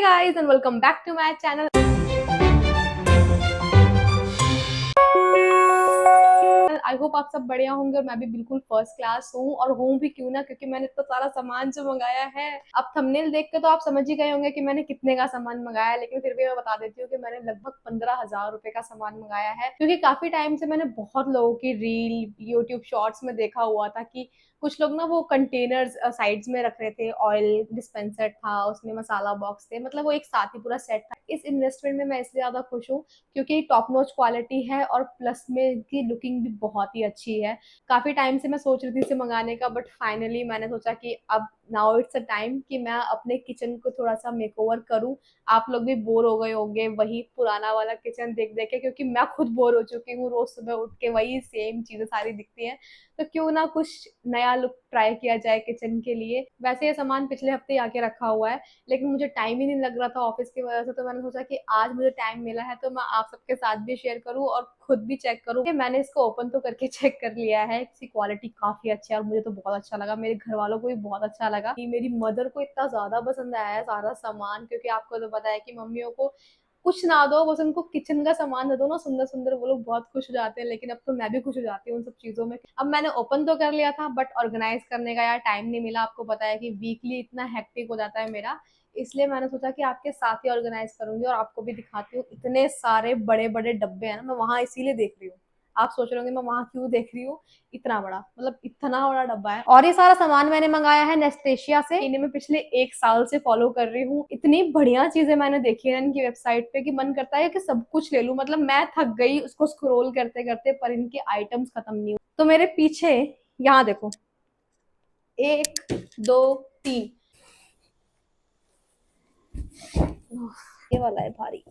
Hey guys and welcome back to my channel. I hope आप सब बढ़िया होंगे और मैं भी बिल्कुल फर्स्ट क्लास हूँ और हूँ भी क्यों ना, क्योंकि मैंने इतना सारा सामान जो मंगाया है। अब थंबनेल देख के तो आप समझ ही गए होंगे कि मैंने कितने का सामान मंगाया है, लेकिन फिर भी मैं बता देती हूँ कि मैंने लगभग 15,000 रुपए का सामान मंगाया है। क्योंकि काफी टाइम से मैंने बहुत लोगों की रील यूट्यूब शॉर्ट्स में देखा हुआ था कि कुछ लोग ना वो कंटेनर्स साइड्स में रख रहे थे, ऑयल डिस्पेंसर था, उसमें मसाला बॉक्स थे, मतलब वो एक साथ ही पूरा सेट था। इस इन्वेस्टमेंट में मैं इसलिए ज्यादा खुश हूँ क्योंकि टॉप नॉच क्वालिटी है और प्लस में इसकी लुकिंग भी बहुत ही अच्छी है। काफी टाइम से मैं सोच रही थी इसे मंगाने का, बट फाइनली मैंने सोचा कि अब नाउ इट्स अ टाइम कि मैं अपने किचन को थोड़ा सा मेकओवर करूं। आप लोग भी बोर हो गए होंगे वही पुराना वाला किचन देख देख के, क्योंकि मैं खुद बोर हो चुकी हूँ, रोज सुबह उठ के वही सेम चीजें सारी दिखती हैं। तो क्यों ना कुछ नया लुक ट्राई किया जाए किचन के लिए। वैसे ये सामान पिछले हफ्ते ही आके रखा हुआ है, लेकिन मुझे टाइम ही नहीं लग रहा था ऑफिस की वजह से, तो मैंने सोचा कि आज मुझे टाइम मिला है तो मैं आप सबके साथ भी शेयर करूं और खुद भी चेक करूं। कि मैंने इसको ओपन तो करके चेक कर लिया है, इसकी क्वालिटी काफी अच्छी है और मुझे तो बहुत अच्छा लगा, मेरे घर वालों को भी बहुत अच्छा लगा। मेरी मदर को इतना ज्यादा पसंद आया है सारा सामान, क्योंकि आपको तो पता है कि मम्मियों को कुछ ना दो, बस उनको किचन का सामान दे दो ना सुंदर सुंदर, वो लोग बहुत खुश हो जाते हैं। लेकिन अब तो मैं भी खुश हो जाती हूँ उन सब चीजों में। अब मैंने ओपन तो कर लिया था, बट ऑर्गेनाइज करने का यार टाइम नहीं मिला। आपको पता है कि वीकली इतना हेक्टिक हो जाता है मेरा, इसलिए मैंने सोचा कि आपके साथ ही ऑर्गेनाइज करूंगी और आपको भी दिखाती हूँ। इतने सारे बड़े बड़े डब्बे हैं ना, मैं वहां इसीलिए देख रही हूँ। आप सोच रहे होंगे मैं वहां क्यों देख रही हूँ, इतना बड़ा, मतलब इतना बड़ा डब्बा है। और ये सारा सामान मैंने मंगाया है नेस्टेशिया से, इन्हें मैं पिछले 1 साल से फॉलो कर रही हूँ। इतनी बढ़िया चीजें मैंने देखी है इनकी वेबसाइट पे कि मन करता है कि सब कुछ ले लूं। मतलब मैं थक गई उसको स्क्रॉल करते करते, पर इनके आइटम्स खत्म नहीं हुए। तो मेरे पीछे यहाँ देखो, 1 2 3, ये वाला है भारी।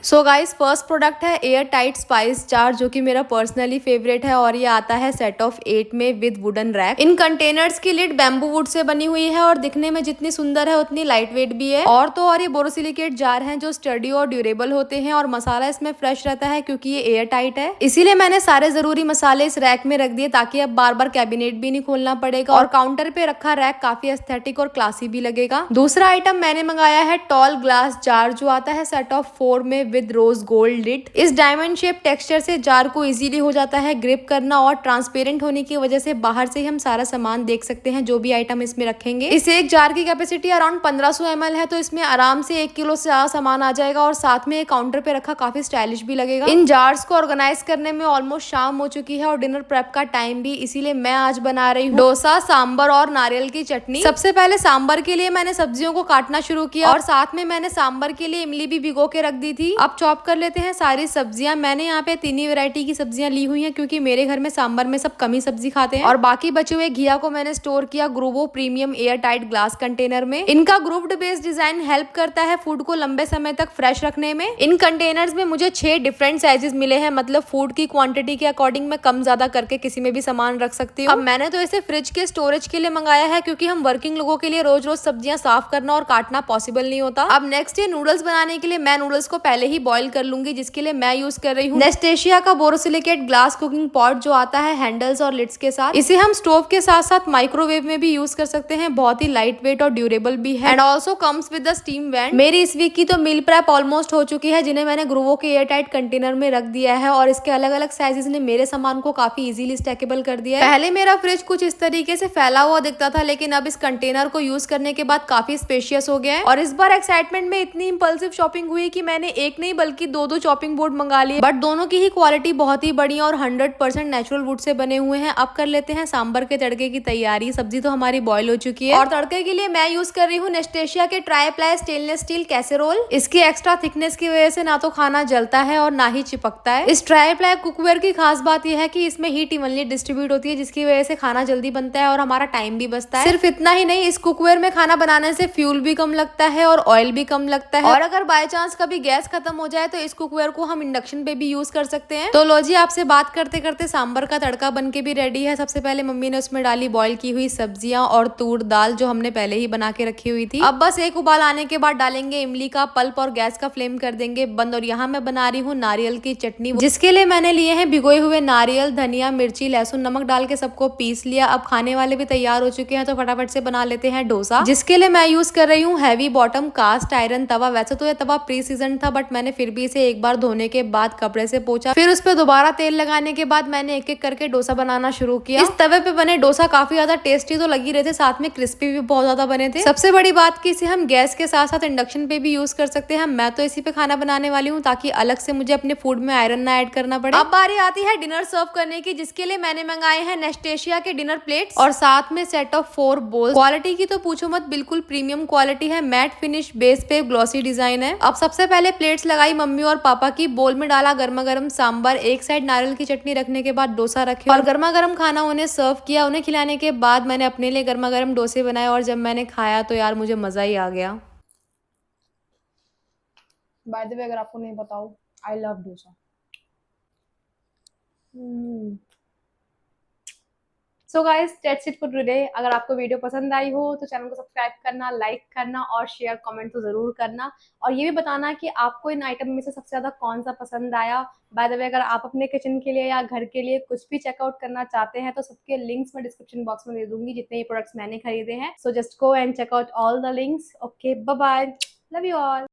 सो गाइस, फर्स्ट प्रोडक्ट है एयर टाइट स्पाइस जार, जो कि मेरा पर्सनली फेवरेट है और ये आता है सेट ऑफ 8 में with wooden rack. In containers की लिड बैम्बू वुड से बनी हुई है और दिखने में जितनी सुंदर है उतनी लाइट वेट भी है। और तो और ये बोरोसिलिकेट जार हैं जो स्टडी और ड्यूरेबल होते हैं और मसाला इसमें फ्रेश रहता है क्योंकि ये एयर टाइट है। इसीलिए मैंने सारे जरूरी मसाले इस रैक में रख दिए ताकि अब बार बार कैबिनेट भी नहीं खोलना पड़ेगा और काउंटर पे रखा रैक काफी एस्थेटिक और क्लासी भी लगेगा। दूसरा आइटम मैंने मंगाया है टॉल ग्लास जार, जो आता है सेट ऑफ 4 में विद रोज गोल्ड लिड। इस डायमंड शेप टेक्सचर से जार को इजीली हो जाता है ग्रिप करना और ट्रांसपेरेंट होने की वजह से बाहर से ही हम सारा सामान देख सकते हैं जो भी आइटम इसमें रखेंगे। इस एक जार की कैपेसिटी अराउंड 1500 ml है, तो इसमें आराम से 1 किलो से ज्यादा सामान आ जाएगा और साथ में काउंटर पे रखा काफी स्टाइलिश भी लगेगा। इन जार्स को ऑर्गेनाइज करने में ऑलमोस्ट शाम हो चुकी है और डिनर प्रेप का टाइम भी, इसीलिए मैं आज बना रही हूँ डोसा, सांबर और नारियल की चटनी। सबसे पहले सांबर के लिए मैंने सब्जियों को काटना शुरू किया और साथ में मैंने सांबर के लिए इमली भी भिगो के रख दी थी। अब चॉप कर लेते हैं सारी सब्जियां। मैंने यहाँ पे 3 ही वैरायटी की सब्जियां ली हुई हैं क्योंकि मेरे घर में सांबर में सब कम ही सब्जी खाते हैं। और बाकी बचे हुए घिया को मैंने स्टोर किया Groovo premium air tight glass container में। इनका ग्रूव्ड बेस्ड डिजाइन हेल्प करता है फूड को लंबे समय तक फ्रेश रखने में। इन कंटेनर्स में मुझे 6 डिफरेंट साइजेस मिले हैं, मतलब फूड की क्वांटिटी के अकॉर्डिंग मैं कम ज्यादा करके किसी में भी सामान रख सकती हूँ। अब मैंने तो इसे फ्रिज के स्टोरेज के लिए मंगाया है क्योंकि हम वर्किंग लोगों के लिए रोज रोज सब्जियां साफ करना और काटना पॉसिबल नहीं होता। अब नेक्स्ट ये नूडल्स बनाने के लिए मैं नूडल्स को पहले ही बॉईल कर लूंगी, जिसके लिए मैं यूज कर रही हूँ नेस्टेशिया का बोरोसिलिकेट ग्लास कुकिंग पॉट, जो आता है हैंडल्स और लिड्स के साथ। इसे हम स्टोव के साथ साथ माइक्रोवेव में भी यूज कर सकते हैं, बहुत ही लाइट वेट और ड्यूरेबल भी है and also comes with the steam went. मेरी इस वीक की तो मील प्रेप ऑलमोस्ट हो चुकी है, जिन्हें मैंने ग्रूवो के एयर टाइट कंटेनर में रख दिया है और इसके अलग अलग साइजेस ने मेरे सामान को काफी इजीली स्टैकेबल कर दिया है। पहले मेरा फ्रिज कुछ इस तरीके से फैला हुआ दिखता था, लेकिन अब इस कंटेनर को यूज करने के बाद काफी स्पेशियस हो गया है। और इस बार एक्साइटमेंट में इतनी इंपल्सिव शॉपिंग हुई कि मैंने एक नहीं बल्कि 2 चॉपिंग बोर्ड मंगा लिए, बट दोनों की ही क्वालिटी बहुत ही बढ़िया और 100% नेचुरल वुड से बने हुए हैं। अब कर लेते हैं सांबर के तड़के की तैयारी। सब्जी तो हमारी बॉईल हो चुकी है और तड़के के लिए मैं यूज कर रही हूँ नेस्टेशिया के try ply stainless steel casserole. इसकी एक्स्ट्रा थिकनेस की वजह से ना तो खाना जलता है और ना ही चिपकता है। इस ट्राई प्लाई कुकवेयर की खास बात यह है कि इसमें हीट इवनली डिस्ट्रीब्यूट होती है, जिसकी वजह से खाना जल्दी बनता है और हमारा टाइम भी बचता है। सिर्फ इतना ही नहीं, इस कुकवेयर में खाना बनाने से फ्यूल भी कम लगता है और ऑयल भी कम लगता है। और अगर बाय चांस कभी गैस खत्म खत्म हो जाए तो इस कुकवेयर को हम इंडक्शन पे भी यूज कर सकते हैं। तो लो जी, आपसे बात करते करते सांबर का तड़का बन के भी रेडी है। सबसे पहले मम्मी ने उसमें डाली बॉईल की हुई सब्जियां और तूर दाल जो हमने पहले ही बना के रखी हुई थी। अब बस एक उबाल आने के बाद डालेंगे इमली का पल्प और गैस का फ्लेम कर देंगे बंद। और यहाँ मैं बना रही हूँ नारियल की चटनी, जिसके लिए मैंने लिए हैं भिगोए हुए नारियल, धनिया, मिर्ची, लहसुन, नमक डाल के सबको पीस लिया। अब खाने वाले भी तैयार हो चुके हैं तो फटाफट से बना लेते हैं डोसा, जिसके लिए मैं यूज कर रही हूँ हैवी बॉटम कास्ट आयरन तवा। वैसे तो यह तवा प्री सीजन था बट मैंने फिर भी इसे एक बार धोने के बाद कपड़े से पोंछा, फिर उस पर दोबारा तेल लगाने के बाद मैंने एक एक करके डोसा बनाना शुरू किया। इस तवे पे बने डोसा काफी ज्यादा टेस्टी तो लगी रहे थे, साथ में क्रिस्पी भी बहुत ज्यादा बने थे। सबसे बड़ी बात कि इसे हम गैस के साथ साथ इंडक्शन पे भी यूज कर सकते हैं। मैं तो इसी पे खाना बनाने वाली हूँ ताकि अलग से मुझे अपने फूड में आयरन ना ऐड करना पड़े। अब बारी आती है डिनर सर्व करने की, जिसके लिए मैंने मंगाए हैं नेस्टेशिया के डिनर प्लेट्स और साथ में सेट ऑफ 4 बोल। क्वालिटी की तो पूछो मत, बिल्कुल प्रीमियम क्वालिटी है। मैट फिनिश बेस पे ग्लॉसी डिजाइन है। अब सबसे पहले प्लेट्स लगाई मम्मी और पापा की, बोल में डाला गर्मा गर्म सांबर, एक साइड नारियल की चटनी रखने के बाद डोसा रखे और गर्मा गर्म खाना उन्हें सर्व किया। उन्हें खिलाने के बाद मैंने अपने लिए गर्मा गर्म डोसे बनाए और जब मैंने खाया तो यार मुझे मजा ही आ गया। बाय द वे, अगर आपको नहीं बताओ, I love dosa. So guys, that's it for today. अगर आपको वीडियो पसंद आई हो तो चैनल को सब्सक्राइब करना, लाइक करना और शेयर कमेंट तो जरूर करना। और ये भी बताना कि आपको इन आइटम में से सबसे ज्यादा कौन सा पसंद आया। बाय द वे, अगर आप अपने किचन के लिए या घर के लिए कुछ भी चेकआउट करना चाहते हैं तो सबके लिंक्स मैं डिस्क्रिप्शन बॉक्स में दे दूंगी, जितने भी प्रोडक्ट्स मैंने खरीदे हैं। So just go and check out all the links. Okay, bye bye, love you all.